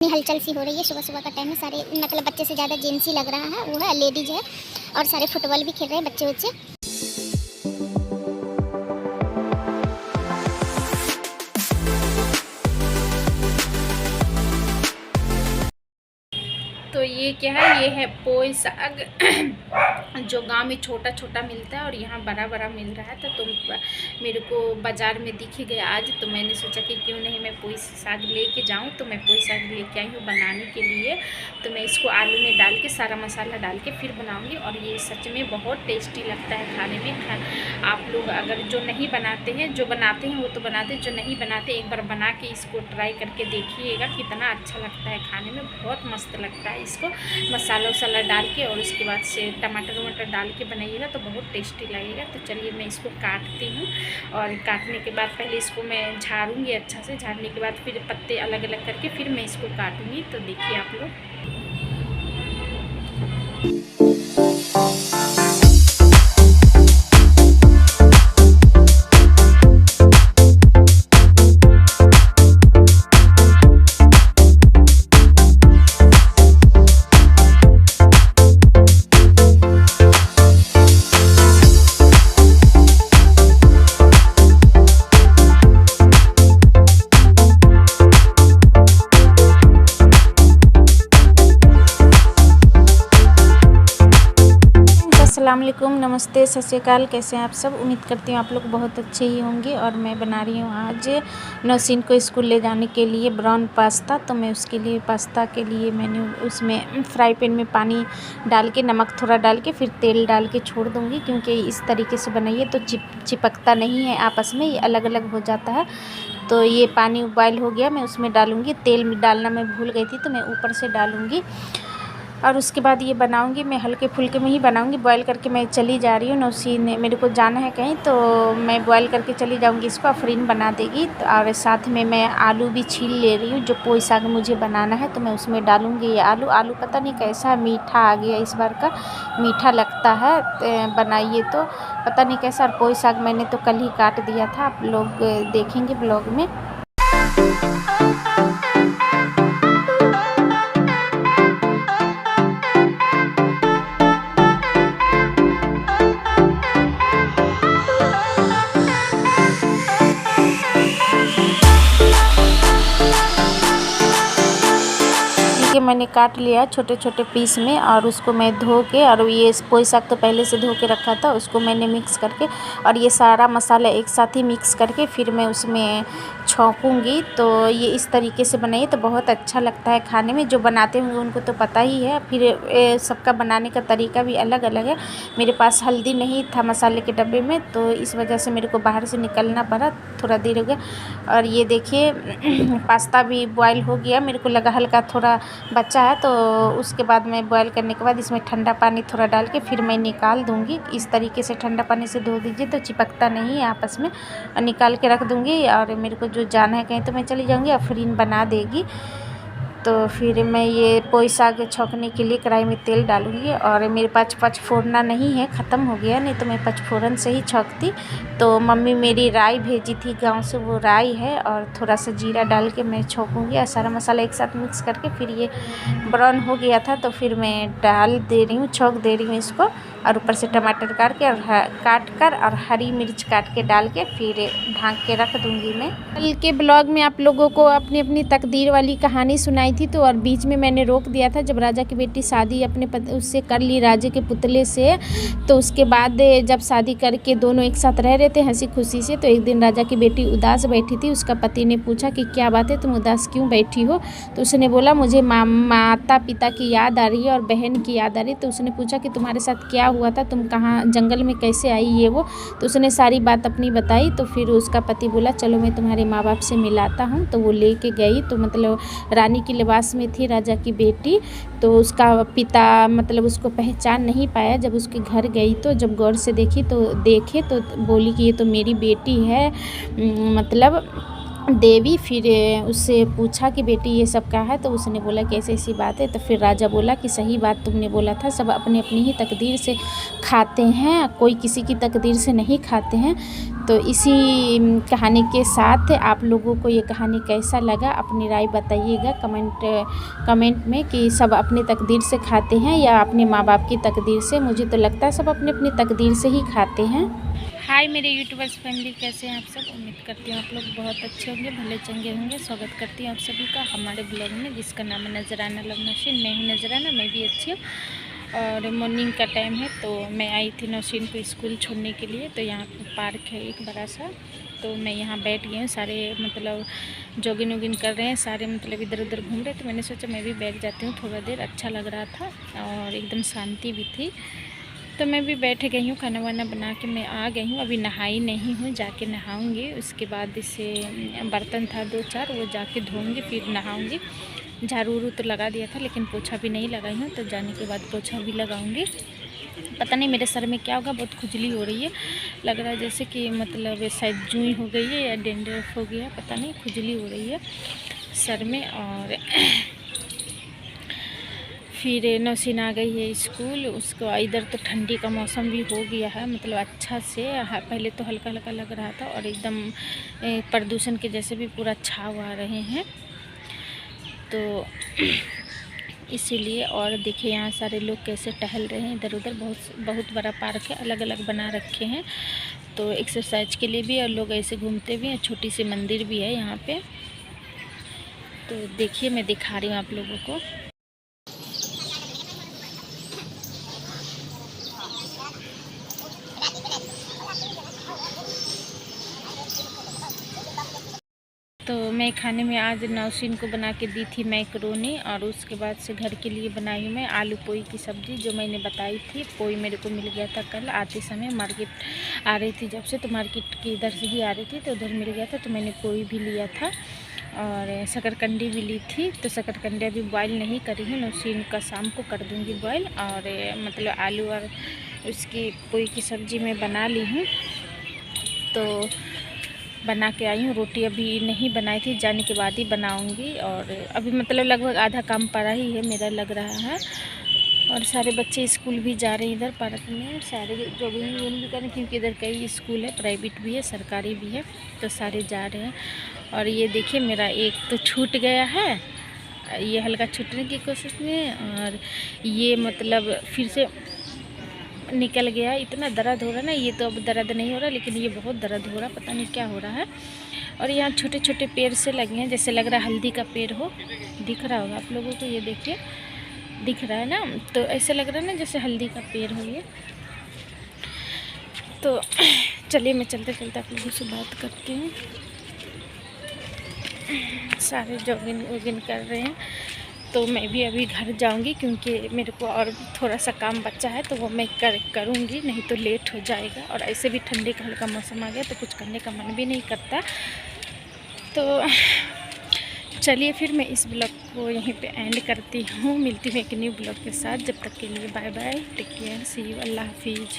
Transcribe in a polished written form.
इतनी हलचल सी हो रही है, सुबह सुबह का टाइम है। सारे मतलब बच्चे से ज़्यादा जेंट्स ही लग रहा है, वो है लेडीज है और सारे फुटबॉल भी खेल रहे हैं बच्चे बच्चे। तो ये क्या है, ये है पोई साग जो गांव में छोटा छोटा मिलता है और यहाँ बड़ा बड़ा मिल रहा है। तो मेरे को बाज़ार में दिख गया आज, तो मैंने सोचा कि क्यों नहीं मैं पोई साग लेके जाऊँ। तो मैं पोई साग लेके आई हूँ बनाने के लिए। तो मैं इसको आलू में डाल के सारा मसाला डाल के फिर बनाऊँगी और ये सच में बहुत टेस्टी लगता है खाने में। आप लोग अगर जो नहीं बनाते हैं, जो बनाते हैं वो तो बनाते हैं, जो नहीं बनाते एक बार बना के इसको ट्राई करके देखिएगा, कितना अच्छा लगता है खाने में, बहुत मस्त लगता है। इसको मसाला वसाला डाल के और उसके बाद से टमाटर वमाटर डाल के बनाइएगा तो बहुत टेस्टी लगेगा। तो चलिए मैं इसको काटती हूँ और काटने के बाद पहले इसको मैं झाड़ूंगी अच्छा से। झाड़ने के बाद फिर पत्ते अलग अलग करके फिर मैं इसको काटूंगी। तो देखिए आप लोग। अस्सलाम वालेकुम, नमस्ते, सत श्री अकाल। कैसे हैं आप सब? उम्मीद करती हूँ आप लोग बहुत अच्छे ही होंगे। और मैं बना रही हूँ आज नौसीन को स्कूल ले जाने के लिए ब्राउन पास्ता। तो मैं उसके लिए पास्ता के लिए मैंने उसमें फ्राई पैन में पानी डाल के नमक थोड़ा डाल के फिर तेल डाल के छोड़ दूँगी, क्योंकि इस तरीके से बनाइए तो चिपकता नहीं है आपस में, ये अलग अलग हो जाता है। तो ये पानी बॉयल हो गया, मैं उसमें डालूँगी। तेल में डालना मैं भूल गई थी तो मैं ऊपर से डालूँगी। और उसके बाद ये बनाऊंगी, मैं हल्के फुल्के में ही बनाऊंगी। बॉयल करके मैं चली जा रही हूँ, नौसीन मेरे को जाना है कहीं, तो मैं बॉयल करके चली जाऊंगी। इसको अफरीन बना देगी। तो और साथ में मैं आलू भी छील ले रही हूँ, जो पोई साग मुझे बनाना है तो मैं उसमें डालूंगी ये आलू पता नहीं कैसा मीठा आ गया इस बार का, मीठा लगता है बनाइए तो पता नहीं कैसा। और पोई साग मैंने तो कल ही काट दिया था, आप लोग देखेंगे ब्लॉग में। मैंने काट लिया छोटे छोटे पीस में और उसको मैं धो के, और ये पोई साग तो पहले से धो के रखा था, उसको मैंने मिक्स करके और ये सारा मसाला एक साथ ही मिक्स करके फिर मैं उसमें छौंकूँगी। तो ये इस तरीके से बनाइए तो बहुत अच्छा लगता है खाने में। जो बनाते होंगे उनको तो पता ही है, फिर सबका बनाने का तरीका भी अलग अलग है। मेरे पास हल्दी नहीं था मसाले के डब्बे में, तो इस वजह से मेरे को बाहर से निकलना पड़ा, थोड़ा देर हो गया। और ये देखिए पास्ता भी बॉयल हो गया, मेरे को लगा हल्का थोड़ा बचा है। तो उसके बाद मैं बॉयल करने के बाद इसमें ठंडा पानी थोड़ा डाल के फिर मैं निकाल दूँगी। इस तरीके से ठंडा पानी से धो दीजिए तो चिपकता नहीं है आपस में। और निकाल के रख दूँगी और मेरे को जो जाना है कहीं तो मैं चली जाऊँगी, अफरीन बना देगी। तो फिर मैं ये पोई साग छौंकने के लिए कढ़ाई में तेल डालूँगी। और मेरे पास पचफोरना नहीं है, ख़त्म हो गया, नहीं तो मैं पचफोरन से ही छौंकती। तो मम्मी मेरी राई भेजी थी गांव से, वो राई है और थोड़ा सा जीरा डाल के मैं छौंकूँगी और सारा मसाला एक साथ मिक्स करके फिर ये ब्राउन हो गया था तो फिर मैं डाल दे रही हूँ, छौंक दे रही हूँ इसको। और ऊपर से टमाटर काट कर और हरी मिर्च काट के डाल के फिर ढक के रख दूँगी मैं। कल के ब्लॉग में आप लोगों को अपनी अपनी तकदीर वाली कहानी सुनाई थी, तो और बीच में मैंने रोक दिया था जब राजा की बेटी शादी अपने उससे कर ली, राजे के पुतले से। तो उसके बाद जब शादी करके दोनों एक साथ रह रहे थे हंसी खुशी से, तो एक दिन राजा की बेटी उदास बैठी थी। उसका पति ने पूछा कि क्या बात है, तुम उदास क्यों बैठी हो? तो उसने बोला मुझे माता पिता की याद आ रही है और बहन की याद आ रही है। तो उसने पूछा कि तुम्हारे साथ क्या हुआ था, तुम कहाँ जंगल में कैसे आई ये वो? तो उसने सारी बात अपनी बताई। तो फिर उसका पति बोला चलो मैं तुम्हारे माँ बाप से मिलाता हूँ। तो वो लेके गई, तो मतलब रानी की लिबास में थी राजा की बेटी। तो उसका पिता मतलब उसको पहचान नहीं पाया। जब उसके घर गई तो जब गौर से देखे तो बोली कि ये तो मेरी बेटी है, मतलब देवी। फिर उससे पूछा कि बेटी ये सब क्या है? तो उसने बोला कि ऐसी ऐसी बात है। तो फिर राजा बोला कि सही बात तुमने बोला था, सब अपनी अपनी ही तकदीर से खाते हैं, कोई किसी की तकदीर से नहीं खाते हैं। तो इसी कहानी के साथ आप लोगों को ये कहानी कैसा लगा अपनी राय बताइएगा कमेंट में कि सब अपनी तकदीर से खाते हैं या अपने माँ बाप की तकदीर से। मुझे तो लगता है सब अपनी अपनी तकदीर से ही खाते हैं। हाय मेरे यूट्यूबर्स फैमिली, कैसे हैं आप सब? उम्मीद करती हूँ आप लोग बहुत अच्छे होंगे, भले चंगे होंगे। स्वागत करती हूँ आप सभी का हमारे ब्लॉग में, जिसका नाम है नजराना लव नौशीन। मैं हूँ नजराना, मैं भी अच्छी हूँ। और मॉर्निंग का टाइम है तो मैं आई थी नौशीन को स्कूल छोड़ने के लिए। तो यहाँ पर पार्क है एक बड़ा सा, तो मैं यहाँ बैठ गई हूँ। सारे मतलब जॉगिंग वॉगिंग कर रहे हैं, सारे मतलब इधर उधर घूम रहे। तो मैंने सोचा मैं भी बैठ जाती हूँ थोड़ा देर, अच्छा लग रहा था और एकदम शांति भी थी। तो मैं भी बैठ गई हूँ, खाना वाना बना के मैं आ गई हूँ। अभी नहाई नहीं हूँ, जाके नहाऊंगी। उसके बाद इसे बर्तन था 2-4 वो जाके धोऊंगी, फिर नहाऊंगी। झाड़ू उड़ू तो लगा दिया था लेकिन पोछा भी नहीं लगाई हूँ, तो जाने के बाद पोछा भी लगाऊंगी। पता नहीं मेरे सर में क्या होगा, बहुत खुजली हो रही है। लग रहा है जैसे कि मतलब शायद जूई हो गई है या डेंड्रफ हो गया, पता नहीं, खुजली हो रही है सर में। और फिर नौशीन आ गई है स्कूल। उसको इधर तो ठंडी का मौसम भी हो गया है, मतलब अच्छा से। पहले तो हल्का हल्का लग रहा था और एकदम प्रदूषण के जैसे भी पूरा छाव आ रहे हैं, तो इसीलिए। और देखिए यहाँ सारे लोग कैसे टहल रहे हैं इधर उधर। बहुत बड़ा पार्क है, अलग अलग बना रखे हैं, तो एक्सरसाइज के लिए भी और लोग ऐसे घूमते भी हैं। छोटी सी मंदिर भी है यहाँ पे, तो देखिए मैं दिखा रही हूँ आप लोगों को। तो मैं खाने में आज नौशीन को बना के दी थी मैकरोनी, और उसके बाद से घर के लिए बनाई हूँ मैं आलू पोई की सब्ज़ी, जो मैंने बताई थी। पोई मेरे को मिल गया था कल आते समय, मार्केट आ रही थी जब से, तो मार्केट की इधर से ही आ रही थी, तो उधर मिल गया था, तो मैंने पोई भी लिया था और शकरकंदी भी ली थी। तो शकरकंदी अभी बॉयल नहीं करी हूँ, नौशीन का शाम को कर दूँगी बॉयल। और मतलब आलू और उसकी पोई की सब्ज़ी मैं बना ली हूँ, तो बना के आई हूँ। रोटी अभी नहीं बनाई थी, जाने के बाद ही बनाऊंगी। और अभी मतलब लगभग आधा काम पड़ा ही है मेरा, लग रहा है। और सारे बच्चे स्कूल भी जा रहे हैं इधर पार्क में, सारे जॉगिंग भी कर रहे हैं, क्योंकि इधर कई स्कूल है, प्राइवेट भी है सरकारी भी है, तो सारे जा रहे हैं। और ये देखिए मेरा एक तो छूट गया है, ये हल्का छूटने की कोशिश में, और ये मतलब फिर से निकल गया। इतना दर्द हो रहा ना, ये तो अब दर्द नहीं हो रहा, लेकिन ये बहुत दर्द हो रहा, पता नहीं क्या हो रहा है। और यहाँ छोटे छोटे पेड़ से लगे हैं, जैसे लग रहा है हल्दी का पेड़ हो, दिख रहा होगा आप लोगों को, ये देखिए दिख रहा है ना, तो ऐसे लग रहा है ना जैसे हल्दी का पेड़ हो ये। तो चलिए मैं चलते चलते आप लोगों से बात करती हूँ। सारे जॉगिंग वॉगिंग कर रहे हैं, तो मैं भी अभी घर जाऊंगी, क्योंकि मेरे को और थोड़ा सा काम बचा है, तो वो मैं करूँगी, नहीं तो लेट हो जाएगा। और ऐसे भी ठंडी का हल्का मौसम आ गया, तो कुछ करने का मन भी नहीं करता। तो चलिए फिर मैं इस ब्लॉग को यहीं पे एंड करती हूँ, मिलती हूँ एक न्यू ब्लॉग के साथ। जब तक के लिए bye bye, take care, see you, Allah हाफिज़।